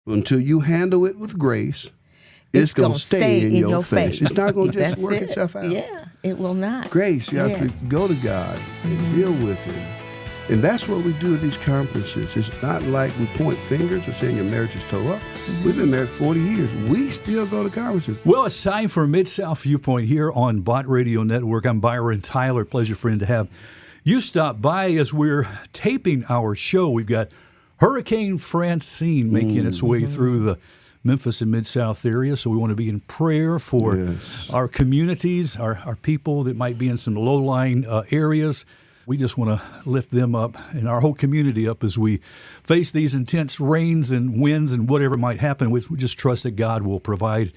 Until you handle it with grace, it's going to stay in your face. It's not going to just work itself out. Yeah, it will not. Grace, you have to go to God and deal with Him. And that's what we do at these conferences. It's not like we point fingers or saying your marriage is toe up. We've been married 40 years. We still go to conferences. Well, it's time for Mid-South Viewpoint here on Bott Radio Network. I'm Byron Tyler. Pleasure, friend, to have you stop by as we're taping our show. We've got Hurricane Francine making its way through the Memphis and Mid-South area, so we want to be in prayer for our communities, our people that might be in some low-lying areas. We just want to lift them up and our whole community up as we face these intense rains and winds and whatever might happen. We just trust that God will provide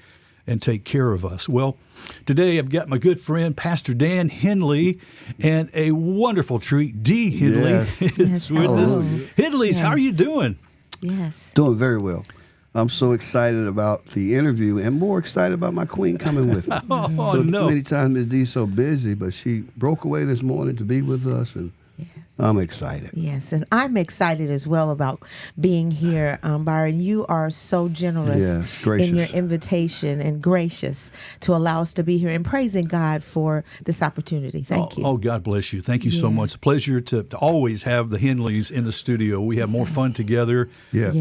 and take care of us. Well, today I've got my good friend, Pastor Dan Henley, and a wonderful treat, Dee Henley, is with us. Henleys, how are you doing? Yes. Doing very well. I'm so excited about the interview and more excited about my queen coming with me. No. Many times Ms. Dee's so busy, but she broke away this morning to be with us, and I'm excited. Yes, and I'm excited as well about being here. Byron, you are so generous in your invitation and gracious to allow us to be here and praising God for this opportunity. Thank you. Oh, God bless you. Thank you so much. It's a pleasure to always have the Henleys in the studio. We have more fun together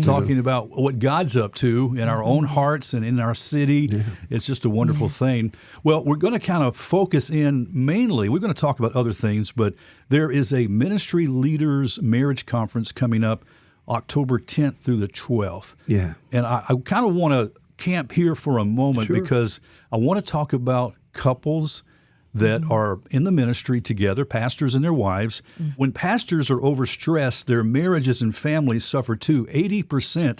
talking about what God's up to in our own hearts and in our city. It's just a wonderful thing. Well, we're going to kind of focus in mainly, we're going to talk about other things, but there is a Ministry Leaders Marriage Conference coming up October 10th through the 12th. Yeah. And I kind of want to camp here for a moment because I want to talk about couples that are in the ministry together, pastors and their wives. When pastors are overstressed, their marriages and families suffer too. 80%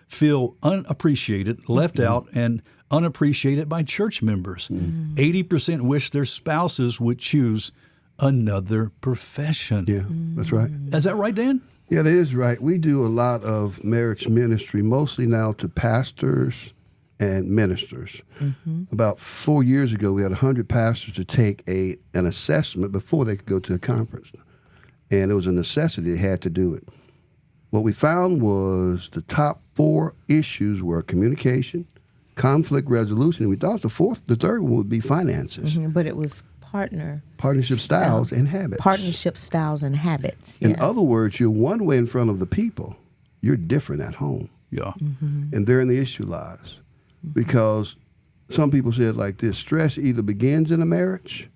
feel unappreciated, left out, and unappreciated by church members. 80% wish their spouses would choose another profession. Yeah, that's right. Is that right, Dan? Yeah, that is right. We do a lot of marriage ministry, mostly now to pastors and ministers. About 4 years ago, we had 100 pastors to take an assessment before they could go to a conference. And it was a necessity. They had to do it. What we found was the top 4 issues were communication, conflict resolution, and we thought the third one would be finances. But it was partnership styles and habits. Partnership styles and habits. In other words, you're one way in front of the people. You're different at home. Yeah. And therein the issue lies. Because some people say it like this: stress either begins in a marriage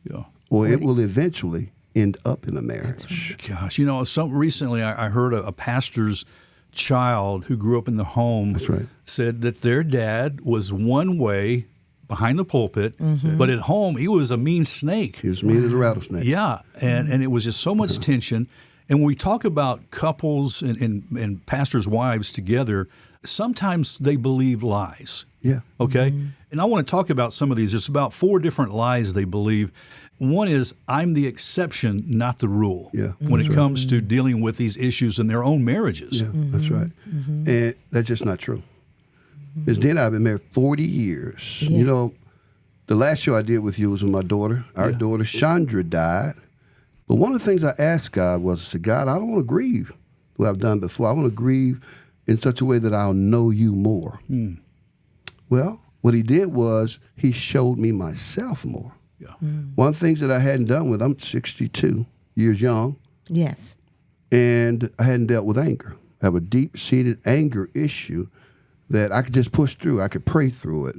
or it will eventually end up in a marriage. Gosh, recently I heard a pastor's child who grew up in the home said that their dad was one way behind the pulpit, but at home he was a mean snake. He was mean as a rattlesnake. Yeah, and it was just so much tension. And when we talk about couples and pastors' wives together, sometimes they believe lies. Yeah. Okay? And I want to talk about some of these. There's about 4 different lies they believe. One is, I'm the exception, not the rule, when it comes to dealing with these issues in their own marriages. Yeah, that's right. And that's just not true. Ms. Dee and I have been married 40 years. Yeah. You know, the last show I did with you was with my daughter. Our daughter, Chandra, died. But one of the things I asked God was, I said, God, I don't want to grieve what I've done before. I want to grieve in such a way that I'll know you more. Well, what he did was he showed me myself more. Yeah. One of the things that I hadn't done with, I'm 62 years young. Yes. And I hadn't dealt with anger. I have a deep-seated anger issue that I could just push through. I could pray through it.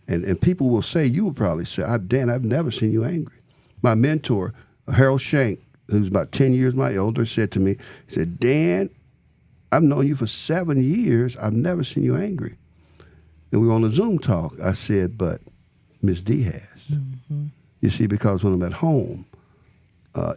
And people will say, you will probably say, Dan, I've never seen you angry. My mentor, Harold Shank, who's about 10 years my older, said to me, he said, Dan, I've known you for 7 years. I've never seen you angry. And we were on a Zoom talk. I said, but Ms. Dee has. You see, because when I'm at home,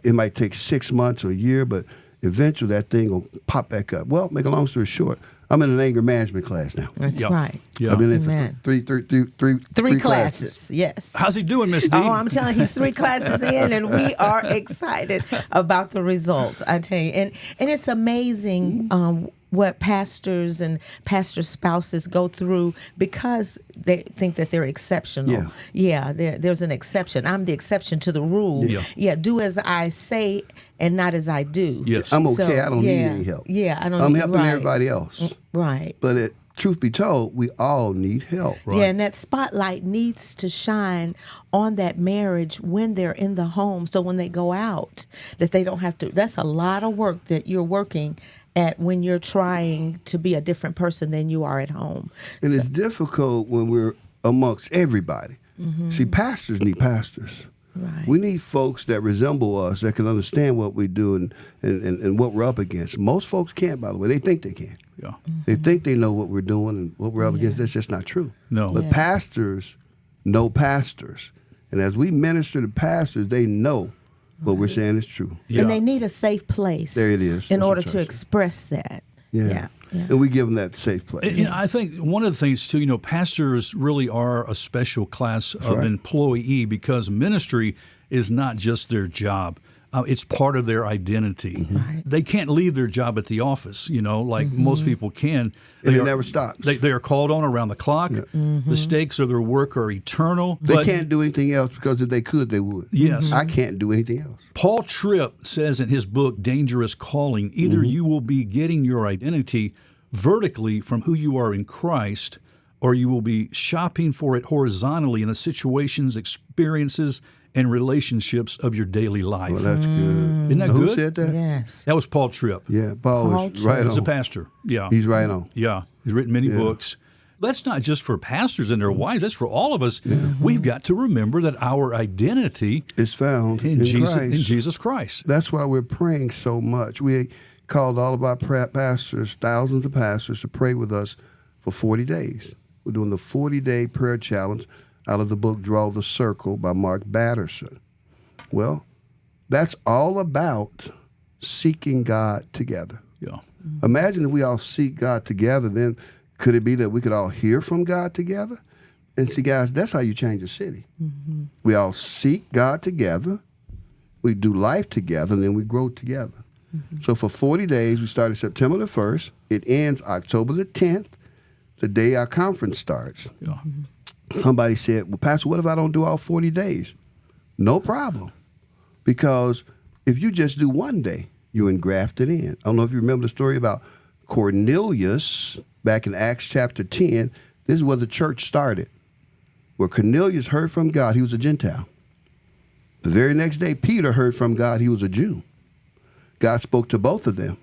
it might take 6 months or a year, but eventually that thing will pop back up. Well, make a long story short, I'm in an anger management class now. That's right. Yeah. I've been in for three classes. Yes. How's he doing, Miss Dee? Oh, I'm telling you, he's 3 classes in, and we are excited about the results. I tell you, and it's amazing what pastors and pastor spouses go through because they think that they're exceptional. Yeah, there's an exception. I'm the exception to the rule. Yeah, do as I say and not as I do. Yes. I'm okay. I don't need any help. Yeah, I don't I'm need helping everybody else. Right. But truth be told, we all need help. Right. Yeah, and that spotlight needs to shine on that marriage when they're in the home. So when they go out, that they don't have to. That's a lot of work that you're working at when you're trying to be a different person than you are at home. And it's difficult when we're amongst everybody. See, pastors need pastors. Right. We need folks that resemble us, that can understand what we do and what we're up against. Most folks can't, by the way. They think they can. Yeah. They think they know what we're doing and what we're up against. That's just not true. No. But Yeah. pastors know pastors. And as we minister to pastors, they know what we're saying is true. Yeah. And they need a safe place. There it is. In That's order what to I'm express that. Yeah. Yeah. And we give them that safe place. And I think one of the things too, pastors really are a special class of right. employee because ministry is not just their job. It's part of their identity. Right. They can't leave their job at the office, like most people can. And it never stops. They are called on around the clock. The stakes of their work are eternal. They but can't do anything else because if they could, they would. Yes. I can't do anything else. Paul Tripp says in his book, Dangerous Calling, either you will be getting your identity vertically from who you are in Christ, or you will be shopping for it horizontally in the situations, experiences, and relationships of your daily life. Well, that's good. Isn't that Who good? said that? Yes. That was Paul Tripp. Yeah, Paul Paul is Tripp. right He's a on. pastor. Yeah. He's right on. Yeah. He's written many books. That's not just for pastors and their wives. That's for all of us. We've got to remember that our identity It's found in Jesus, Christ. in Jesus Christ. That's why we're praying so much. We called all of our pastors, thousands of pastors, to pray with us for 40 days. We're doing the 40-day prayer challenge out of the book Draw the Circle by Mark Batterson. Well, that's all about seeking God together. Yeah. Imagine if we all seek God together, then could it be that we could all hear from God together? And see, guys, that's how you change a city. We all seek God together, we do life together, and then we grow together. So for 40 days, we started September the 1st. It ends October the 10th, the day our conference starts. Yeah. Somebody said, well, Pastor, what if I don't do all 40 days? No problem. Because if you just do one day, you're engrafted in. I don't know if you remember the story about Cornelius back in Acts chapter 10. This is where the church started, where Cornelius heard from God. He was a Gentile. The very next day, Peter heard from God. He was a Jew. God spoke to both of them.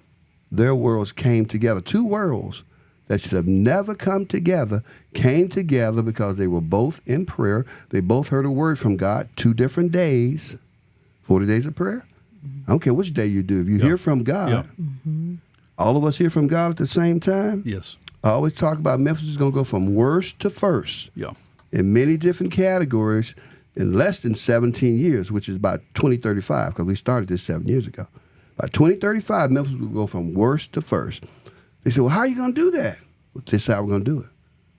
Their worlds came together. Two worlds that should have never come together came together because they were both in prayer. They both heard a word from God. 2 different days, 40 days of prayer. I don't care which day you do. If you hear from God, all of us hear from God at the same time. Yes. I always talk about Memphis is going to go from worst to first Yeah. in many different categories in less than 17 years, which is about 2035, because we started this 7 years ago. By 2035, Memphis will go from worst to first. They said, well, how are you going to do that? Well, this is how we're going to do it.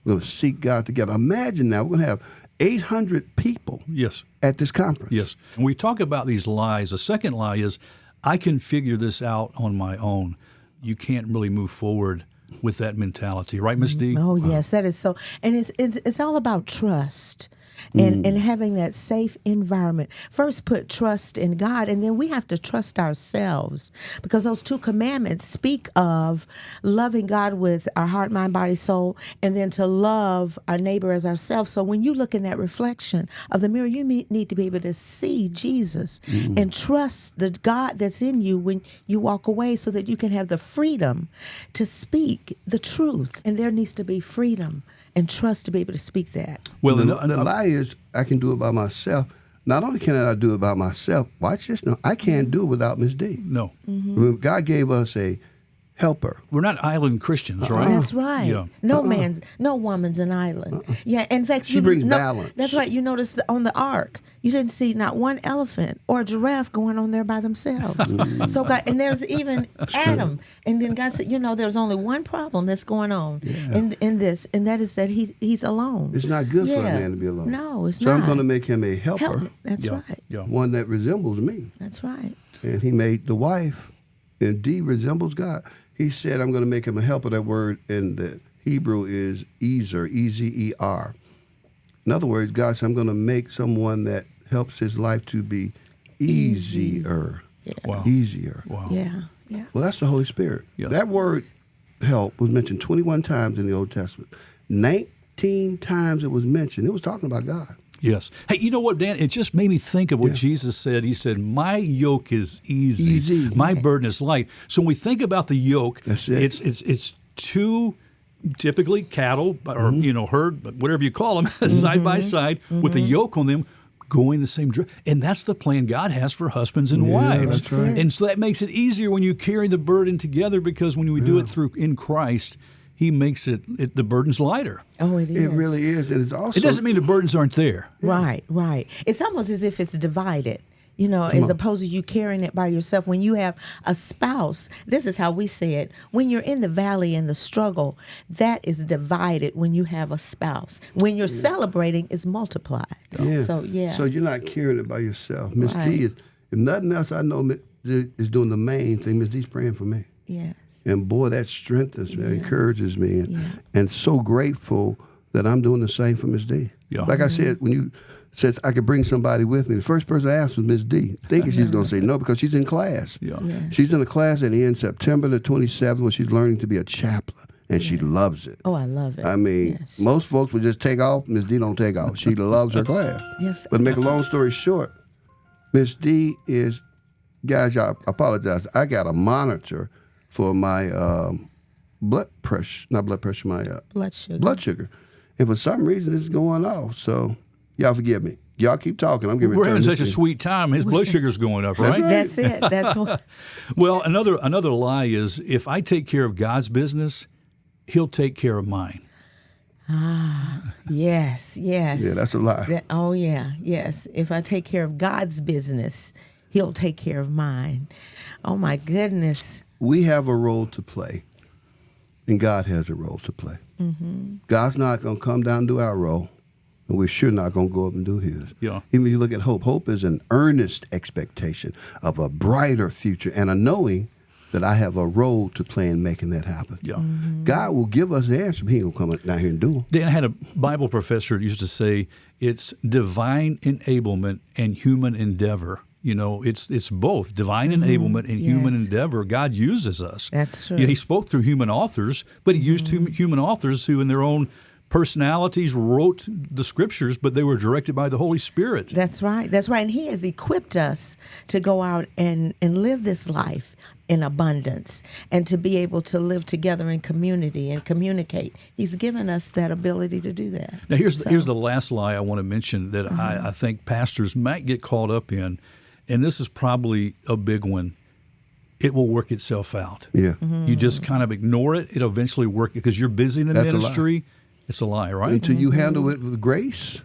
We're going to seek God together. Imagine now, we're going to have 800 people Yes. at this conference. Yes. And we talk about these lies. The second lie is, I can figure this out on my own. You can't really move forward with that mentality. Right, Miss Dee? Oh, yes, that is so. And it's all about trust. And having that safe environment. First, put trust in God, and then we have to trust ourselves, because those 2 commandments speak of loving God with our heart, mind, body, soul, and then to love our neighbor as ourselves. So when you look in that reflection of the mirror, you need to be able to see Jesus and trust the God that's in you when you walk away, so that you can have the freedom to speak the truth. And there needs to be freedom and trust to be able to speak that. Well, The lie is I can do it by myself. Not only can I do it by myself, watch this now, I can't do it without Miss D. no. Remember, God gave us a helper. We're not island Christians, right? That's right. Yeah. No woman's an island. Yeah, in fact, She brings balance. That's right. You notice on the ark, you didn't see not one elephant or a giraffe going on there by themselves. So God, and there's even Adam, and then God said, there's only one problem that's going on in this, and that is that he's alone. It's not good for a Yeah. man to be alone. No, it's so not. I'm going to make him a helper, Help. That's Yeah. right. Yeah. one that resembles me. That's right. And he made the wife, and D resembles God. He said, I'm going to make him a helper. That word in the Hebrew is Ezer, E-Z-E-R. In other words, God said, I'm going to make someone that helps his life to be easier. Yeah. Wow. Easier. Wow. Yeah. Yeah. Well, that's the Holy Spirit. Yes. That word help was mentioned 21 times in the Old Testament. 19 times it was mentioned. It was talking about God. Yes. Hey, you know what, Dan? It just made me think of what Jesus said. He said, my yoke is easy. My burden is light. So when we think about the yoke, That's it. It's two typically cattle or herd, whatever you call them, side by side with a yoke on them going the same direction. And that's the plan God has for husbands and wives. That's right. And so that makes it easier when you carry the burden together, because when we do it through in Christ, He makes the burden's lighter. Oh, it is. It really is. And it's also. It doesn't mean the burdens aren't there. Right. It's almost as if it's divided, as opposed to you carrying it by yourself. When you have a spouse, this is how we say it. When you're in the valley and the struggle, that is divided when you have a spouse. When you're celebrating, it's multiplied. Yeah. So you're not carrying it by yourself. Miss Right. D is, if nothing else, I know Miss D is doing the main thing. Miss D's praying for me. Yes. And boy, that strengthens me, encourages me, and so grateful that I'm doing the same for Miss D. Yeah. Like I said, when you said I could bring somebody with me, the first person I asked was Miss D, thinking she was going to say no because she's in class. Yeah. She's in a class that ends September the 27th where she's learning to be a chaplain, and she loves it. Oh, I love it. I mean, most folks would just take off. Miss D don't take off. She loves her class. Yes. But to make a long story short, Miss D is, guys, I apologize. I got a monitor for my blood pressure, my Blood sugar. And for some reason, it's going off. So y'all forgive me. Y'all keep talking. I'm giving. We're having such a sweet time. His blood sugar's going up, right? That's it. That's what. Well, another lie is, if I take care of God's business, He'll take care of mine. Yes. Yeah, that's a lie. Yes. If I take care of God's business, He'll take care of mine. Oh, my goodness. We have a role to play, and God has a role to play. Mm-hmm. God's not going to come down and do our role, and we're sure not going to go up and do His. Yeah. Even if you look at hope, hope is an earnest expectation of a brighter future and a knowing that I have a role to play in making that happen. Yeah. Mm-hmm. God will give us the answer, but He ain't going to come down here and do them. Dan, I had a Bible professor that used to say it's divine enablement and human endeavor. It's both divine enablement and human endeavor. God uses us. That's true. He spoke through human authors, but He used human authors who, in their own personalities, wrote the scriptures, but they were directed by the Holy Spirit. That's right. And He has equipped us to go out and live this life in abundance and to be able to live together in community and communicate. He's given us that ability to do that. Now, here's the last lie I want to mention that I think pastors might get caught up in, and this is probably a big one. It will work itself out. Yeah. You just kind of ignore it. It'll eventually work because you're busy in the That's a lie. ministry. It's a lie, right? Until you handle it with grace,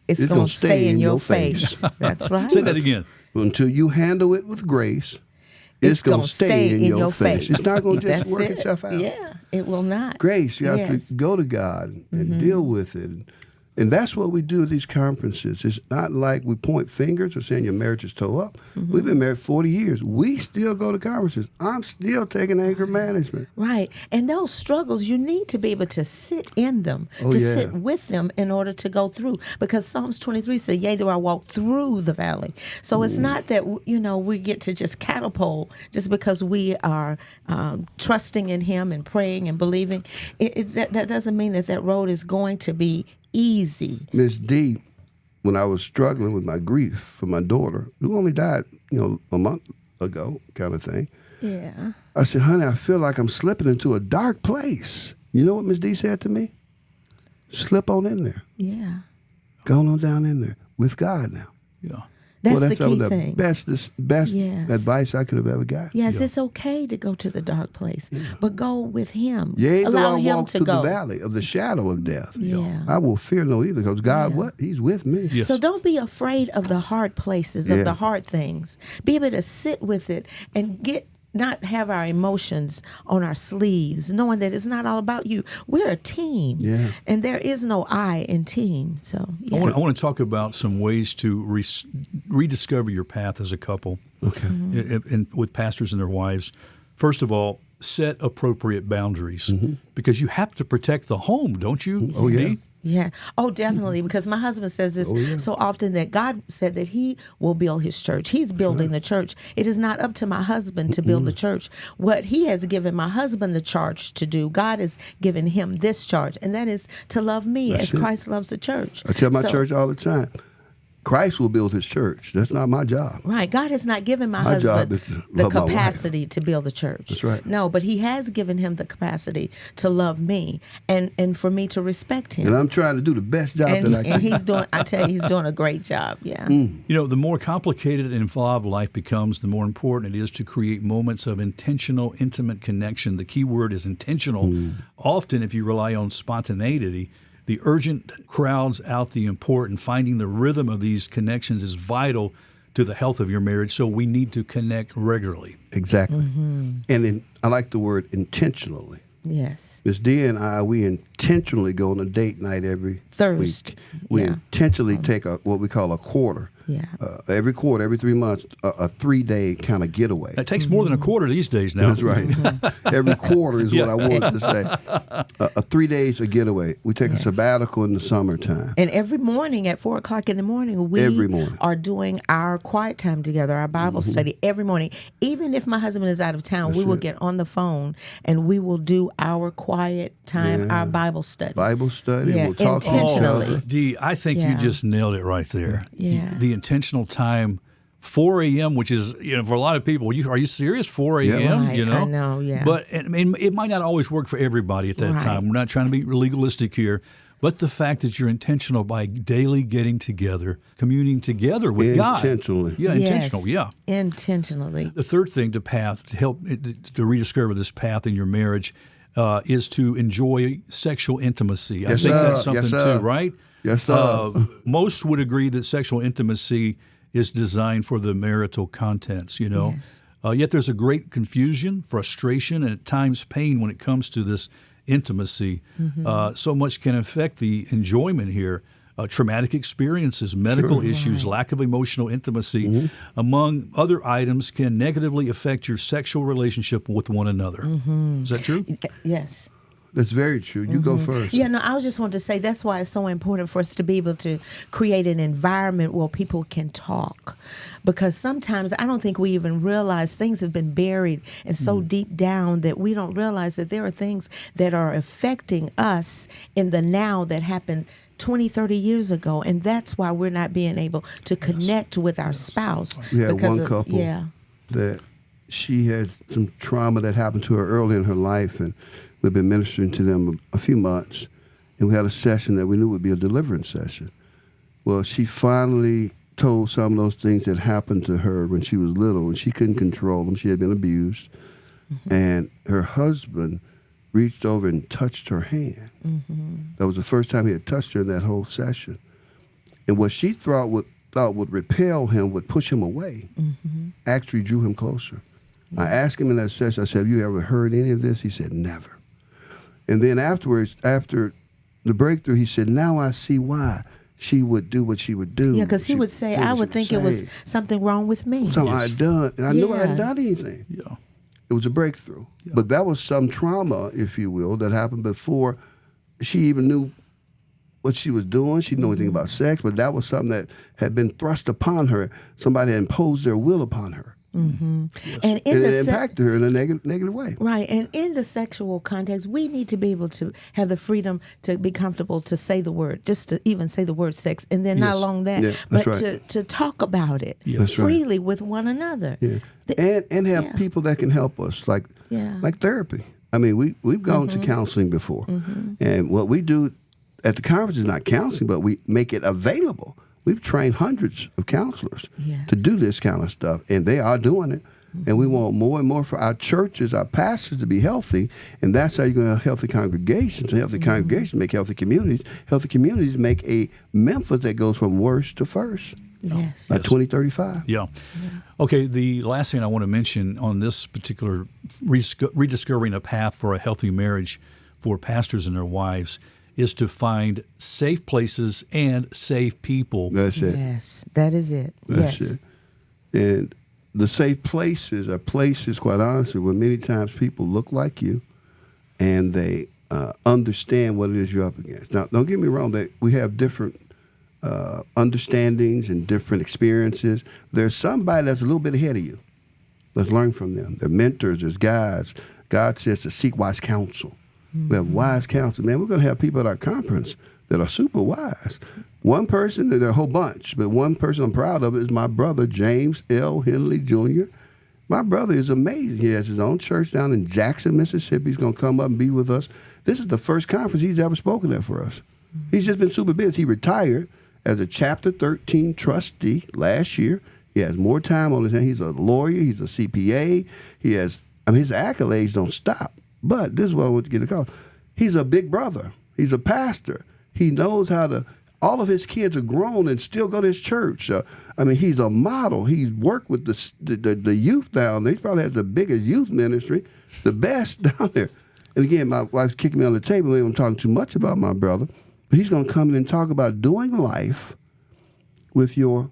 It's going to stay in your face. That's right. Say that again. until you handle it with grace, it's going to stay in your face. It's not going to just That's work it. itself out. Yeah, it will not. Grace, you have Yes. to go to God and deal with it. And that's what we do at these conferences. It's not like we point fingers or saying your marriage is toe up. We've been married 40 years. We still go to conferences. I'm still taking anger management. Right. And those struggles, you need to be able to sit in them, sit with them in order to go through. Because Psalms 23 says, yea, though I walk through the valley. So it's not that, we get to just catapult just because we are trusting in Him and praying and believing. That doesn't mean that road is going to be easy. Miss D, when I was struggling with my grief for my daughter, who only died, a month ago, kind of thing. Yeah. I said, honey, I feel like I'm slipping into a dark place. You know what Miss D said to me? Slip on in there. Yeah. Go on down in there with God now. Yeah. That's that's the some key of the thing. best Yes. advice I could have ever got. Yes, it's okay to go to the dark place, but go with Him. Yea, though Allow I Him walk to through go. the valley of the shadow of death, Yeah. I will fear no evil because God, He's with me. Yes. So don't be afraid of the hard places, of the hard things. Be able to sit with it and not have our emotions on our sleeves, knowing that it's not all about you. We're a team, and there is no I in team. So I want to talk about some ways to rediscover your path as a couple. Okay. And with pastors and their wives. First of all, set appropriate boundaries because you have to protect the home, don't you? Oh, yeah. Dee? Yeah. Oh, definitely. Because my husband says this so often that God said that he will build his church. He's building the church. It is not up to my husband to build the church. What he has given my husband the charge to do, God has given him this charge, and that is to love me as Christ loves the church. I tell my church all the time, Christ will build his church. That's not my job. Right. God has not given my job husband is to the love my wife. capacity to build the church. That's right. No, but he has given him the capacity to love me and for me to respect him. And I'm trying to do the best job And, that I can. and he's doing, I tell you, he's doing a great job. Yeah. You know, the more complicated and involved life becomes, the more important it is to create moments of intentional, intimate connection. The key word is intentional. Often, if you rely on spontaneity, the urgent crowds out the important. Finding the rhythm of these connections is vital to the health of your marriage, so we need to connect regularly. Exactly. And I like the word intentionally. Yes. Miss Dee and I, we intentionally go on a date night every Thursday. week. We Yeah. intentionally take what we call a quarter. Yeah. Every quarter, every 3 months, a 3-day kind of getaway. That takes more than a quarter these days now. That's right. Every quarter is what I wanted to say. A 3 days a getaway. We take a sabbatical in the summertime. And every morning at 4:00 in the morning, we Every morning. are doing our quiet time together, our Bible study every morning. Even if my husband is out of town, we will get on the phone and we will do our quiet time, our Bible study. Bible study. Yeah, We'll talk to each intentionally. other. Dee, I think you Yeah. just nailed it right there. Yeah. The intentional time, 4 a.m., which is, for a lot of people, are you serious? 4 a.m., Right, I know, yeah. But I mean, it might not always work for everybody at that Right. time. We're not trying to be legalistic here. But the fact that you're intentional by daily getting together, communing together with God. Intentionally. Yeah, Yes. intentional, yeah. Intentionally. The third thing to help to rediscover this path in your marriage is to enjoy sexual intimacy. I Yes, think sir. that's something Yes, sir. too, right? Yes, sir. Most would agree that sexual intimacy is designed for the marital contents, Yes. Yet there's a great confusion, frustration, and at times pain when it comes to this intimacy. So much can affect the enjoyment here. Traumatic experiences, medical issues, lack of emotional intimacy, among other items, can negatively affect your sexual relationship with one another. Is that true? Yes. That's very true. You go first. Yeah, no, I just wanted to say that's why it's so important for us to be able to create an environment where people can talk. Because sometimes I don't think we even realize things have been buried and so deep down that we don't realize that there are things that are affecting us in the now that happened 20, 30 years ago. And that's why we're not being able to connect with our spouse. We had because one of- couple Yeah. that she had some trauma that happened to her early in her life, and we've been ministering to them a few months, and we had a session that we knew would be a deliverance session. Well, she finally told some of those things that happened to her when she was little, and she couldn't control them. She had been abused, and her husband reached over and touched her hand. That was the first time he had touched her in that whole session. And what she thought would repel him, would push him away, actually drew him closer. I asked him in that session, I said, have you ever heard any of this? He said, never. And then afterwards, after the breakthrough, he said, now I see why she would do what she would do. Yeah, because he would say, I would think it was something wrong with me. something I had done, and I knew I hadn't Yeah. done anything. Yeah. It was a breakthrough. But that was some trauma, if you will, that happened before she even knew what she was doing. She didn't know anything about sex, but that was something that had been thrust upon her. Somebody had imposed their will upon her. And in And the it impacted her in a negative way. Right, and in the sexual context, we need to be able to have the freedom to be comfortable to say the word, just to even say the word sex, and then not Yes. along that, Yeah, but that's right. to talk about it That's right. freely with one another. Yeah. And have people that can help us, like therapy. I mean, we've gone to counseling before. And what we do at the conference is not counseling, but we make it available. We've trained hundreds of counselors Yes. to do this kind of stuff, and they are doing it. And we want more and more for our churches, our pastors to be healthy, and that's how you're going to have healthy congregations. And healthy congregations make healthy communities. Healthy communities make a Memphis that goes from worst to first Yes. by 2035. Yeah. Okay, the last thing I want to mention on this particular rediscovering a path for a healthy marriage for pastors and their wives is to find safe places and safe people. That's it. Yes, that is it. That's yes. it. And the safe places are places, quite honestly, where many times people look like you and they understand what it is you're up against. Now, don't get me wrong, that we have different understandings and different experiences. There's somebody that's a little bit ahead of you. Let's learn from them. They're mentors, there's guides. God says to seek wise counsel. We have wise counsel. Man, we're going to have people at our conference that are super wise. One person, there are a whole bunch, but one person I'm proud of is my brother, James L. Henley Jr. My brother is amazing. He has his own church down in Jackson, Mississippi. He's going to come up and be with us. This is the first conference he's ever spoken at for us. He's just been super busy. He retired as a Chapter 13 trustee last year. He has more time on his hands. He's a lawyer. He's a CPA. He has, his accolades don't stop. But this is what I want to get across. He's a big brother. He's a pastor. He knows how to, all of his kids are grown and still go to his church. He's a model. He's worked with the youth down there. He probably has the biggest youth ministry, the best down there. And again, my wife's kicking me on the table. I'm talking too much about my brother. But he's going to come in and talk about doing life with your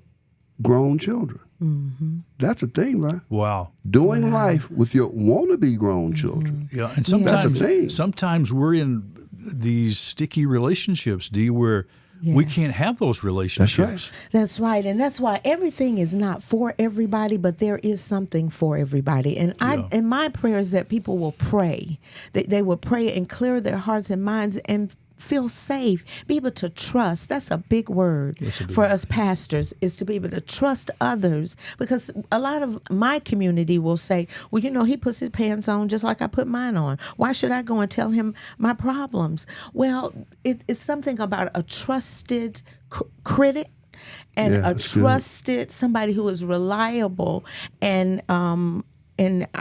grown children. Mm-hmm. That's a thing, right? Wow. Doing life with your wannabe grown children. Yeah, and That's a thing. sometimes we're in these sticky relationships, Dee, where we can't have those relationships. That's right. And that's why everything is not for everybody, but there is something for everybody. And and my prayer is that people will pray, that they will pray and clear their hearts and minds and feel safe, be able to trust. That's a big word for us pastors, is to be able to trust others, because a lot of my community will say, well, he puts his pants on just like I put mine on. Why should I go and tell him my problems? Well, it's something about a trusted critic and a trusted somebody who is reliable and how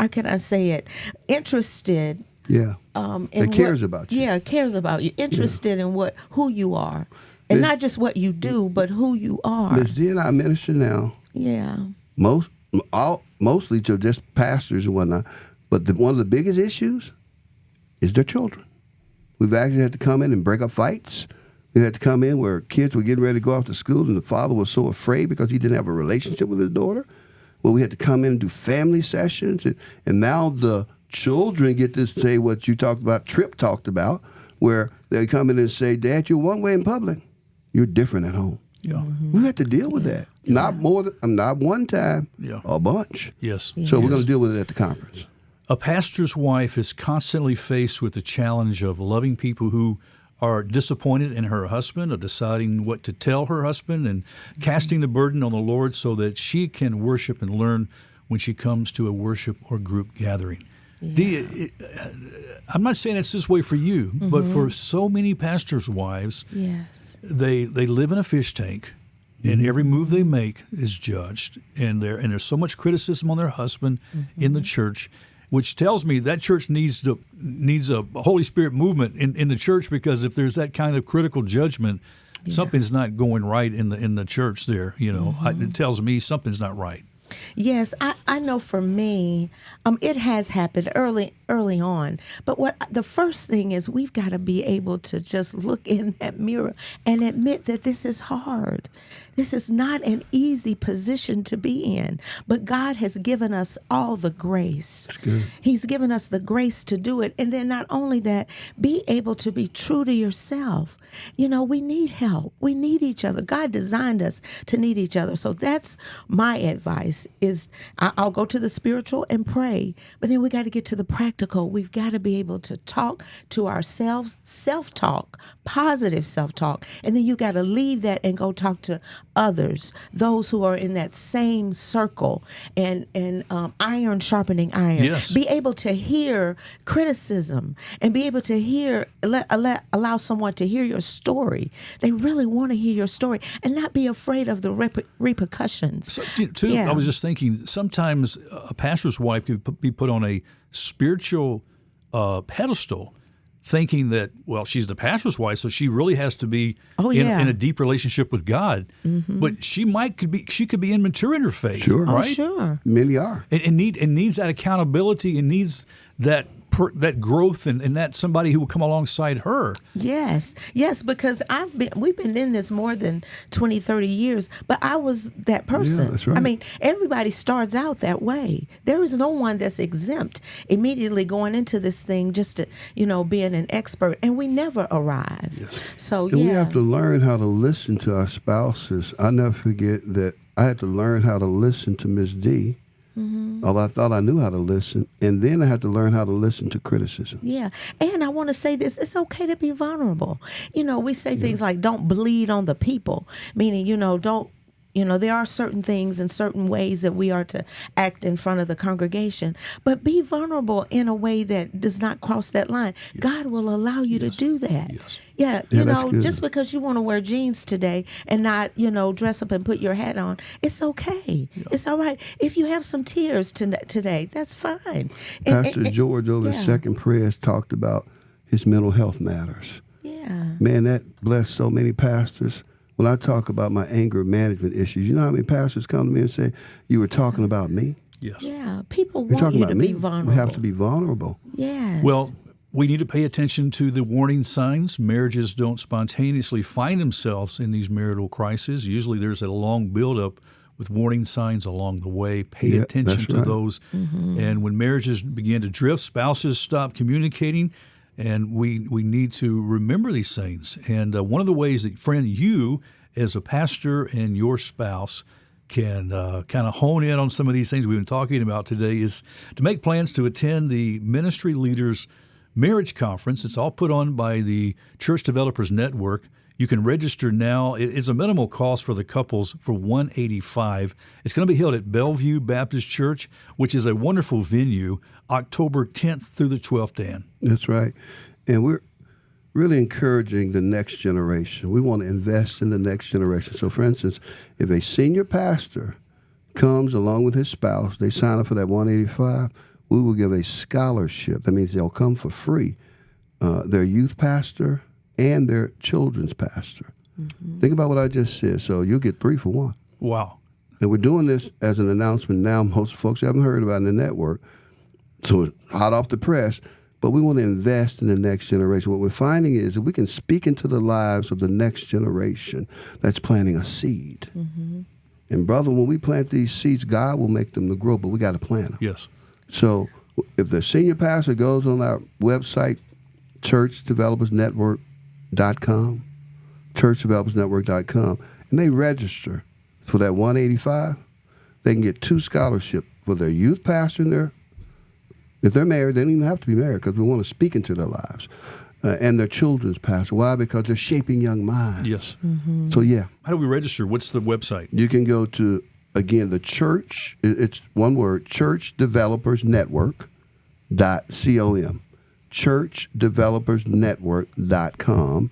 can I say it, interested. Yeah. That cares about you. Yeah, cares about you. Interested in who you are. And not just what you do, but who you are. Ms. Dee and I minister now. Yeah. Mostly to just pastors and whatnot. But one of the biggest issues is their children. We've actually had to come in and break up fights. We had to come in where kids were getting ready to go off to school and the father was so afraid because he didn't have a relationship with his daughter. Well, we had to come in and do family sessions. And now the children get to say what you talked about, Tripp talked about, where they come in and say, Dad, you're one way in public. You're different at home. Yeah. Mm-hmm. We have to deal with that. Yeah. Not one time, a bunch. Yes. So we're going to deal with it at the conference. A pastor's wife is constantly faced with the challenge of loving people who are disappointed in her husband, of deciding what to tell her husband and casting the burden on the Lord so that she can worship and learn when she comes to a worship or group gathering. Yeah. Dee, I'm not saying it's this way for you, but for so many pastors' wives, they live in a fish tank, and every move they make is judged, and there's so much criticism on their husband in the church, which tells me that church needs a Holy Spirit movement in the church, because if there's that kind of critical judgment, something's not going right in the church there. It tells me something's not right. Yes, I know for me, it has happened early on. But the first thing is we've got to be able to just look in that mirror and admit that this is hard. This is not an easy position to be in, but God has given us all the grace. He's given us the grace to do it. And then not only that, be able to be true to yourself. We need help. We need each other. God designed us to need each other. So that's my advice is I'll go to the spiritual and pray, but then we got to get to the practical. We've got to be able to talk to ourselves, self-talk, positive self-talk. And then you got to leave that and go talk to others, those who are in that same circle, and iron sharpening iron. Yes. Be able to hear criticism and be able to allow someone to hear your story. They really want to hear your story and not be afraid of the repercussions. So, I was just thinking, sometimes a pastor's wife could be put on a spiritual pedestal, thinking that, well, she's the pastor's wife, so she really has to be in a deep relationship with God. Mm-hmm. But she could be immature in her faith. Sure. Right? Oh, sure. Many are. And needs that accountability and needs that that growth and that somebody who will come alongside her. Yes, because we've been in this more than 20, 30 years, but I was that person. Yeah, that's right. I mean, everybody starts out that way. There is no one that's exempt immediately going into this thing just to, being an expert, and we never arrive. Yes. So, And we have to learn how to listen to our spouses. I never forget that I had to learn how to listen to Miss Dee. Although I thought I knew how to listen, and then I had to learn how to listen to criticism. Yeah. And I want to say this, it's okay to be vulnerable. We say things like, don't bleed on the people, meaning, don't, there are certain things and certain ways that we are to act in front of the congregation, but be vulnerable in a way that does not cross that line. Yes. God will allow you to do that. Yes. Yeah, just because you want to wear jeans today and not, dress up and put your hat on, it's okay. Yeah. It's all right. If you have some tears today, that's fine. Pastor George over his second prayers talked about his mental health matters. Yeah. Man, that blessed so many pastors. When I talk about my anger management issues, you know how many pastors come to me and say, you were talking about me? Yes. Yeah, people want you to be vulnerable. We have to be vulnerable. Yes. Well, we need to pay attention to the warning signs. Marriages don't spontaneously find themselves in these marital crises. Usually there's a long buildup with warning signs along the way. Pay attention to those. Mm-hmm. And when marriages begin to drift, spouses stop communicating, and we need to remember these things. And one of the ways that, friend, you as a pastor and your spouse can kind of hone in on some of these things we've been talking about today is to make plans to attend the Ministry Leaders Marriage Conference. It's all put on by the Church Developers Network. You can register now. It's a minimal cost for the couples for $185. It's going to be held at Bellevue Baptist Church, which is a wonderful venue, October 10th through the 12th, Dan. That's right. And we're really encouraging the next generation. We want to invest in the next generation. So, for instance, if a senior pastor comes along with his spouse, they sign up for that $185, we will give a scholarship. That means they'll come for free. Their youth pastor and their children's pastor. Mm-hmm. Think about what I just said. So you'll get 3 for 1. Wow. And we're doing this as an announcement now. Most folks haven't heard about it in the network. So it's hot off the press. But we want to invest in the next generation. What we're finding is that we can speak into the lives of the next generation. That's planting a seed. Mm-hmm. And brother, when we plant these seeds, God will make them to grow, but we got to plant them. Yes. So if the senior pastor goes on our website, churchdevelopersnetwork.com, churchdevelopersnetwork.com, and they register for that $185, they can get 2 scholarships for their youth pastor and if they're married, they don't even have to be married because we want to speak into their lives. And their children's pastor. Why? Because they're shaping young minds. Yes. Mm-hmm. So, yeah. How do we register? What's the website? You can go to, again, the church, it's one word, churchdevelopersnetwork.com. churchdevelopersnetwork.com.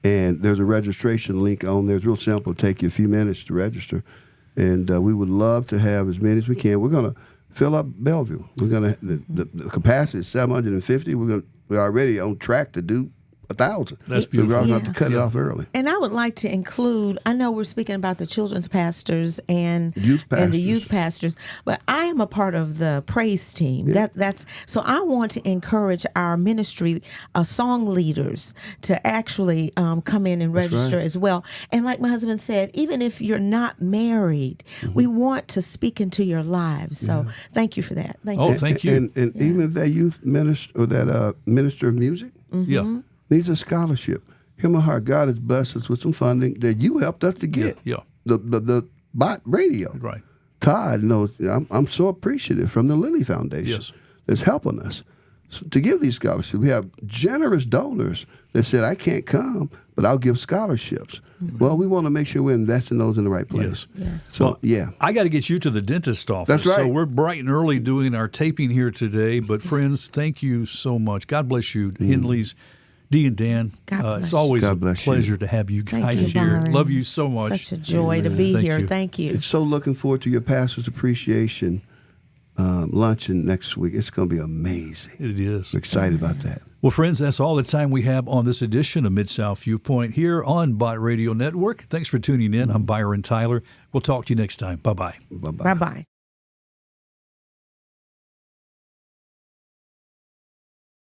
And there's a registration link on there. It's real simple. It'll take you a few minutes to register. And we would love to have as many as we can. We're going to fill up Bellevue. We're going to the capacity is 750. We're already on track to do 1,000. That's So beautiful. we're going to have to cut it off early. And I would like to include, I know we're speaking about the children's pastors and the youth pastors, but I am a part of the praise team. Yeah. So I want to encourage our ministry song leaders to actually come in and register as well. And like my husband said, even if you're not married, we want to speak into your lives. So thank you for that. Thank you. And even if that youth minister or that minister of music, Yeah. needs a scholarship. Hear my heart. God has blessed us with some funding that you helped us to get. Yeah. The bot radio. Right. Todd knows. I'm so appreciative from the Lilly Foundation. Yes. That's helping us to give these scholarships. We have generous donors that said, I can't come, but I'll give scholarships. Mm-hmm. Well, we want to make sure we're investing those in the right place. Yes. So, I got to get you to the dentist office. That's right. So we're bright and early doing our taping here today. But friends, thank you so much. God bless you, Henley's. Dee and Dan, it's always a pleasure to have you guys here. Byron. Love you so much. Such a joy to be here. Thank you. It's so looking forward to your pastor's appreciation luncheon next week. It's going to be amazing. It is. I'm excited about that. Well, friends, that's all the time we have on this edition of Mid-South Viewpoint here on Bot Radio Network. Thanks for tuning in. I'm Byron Tyler. We'll talk to you next time. Bye-bye. Bye-bye. Bye-bye.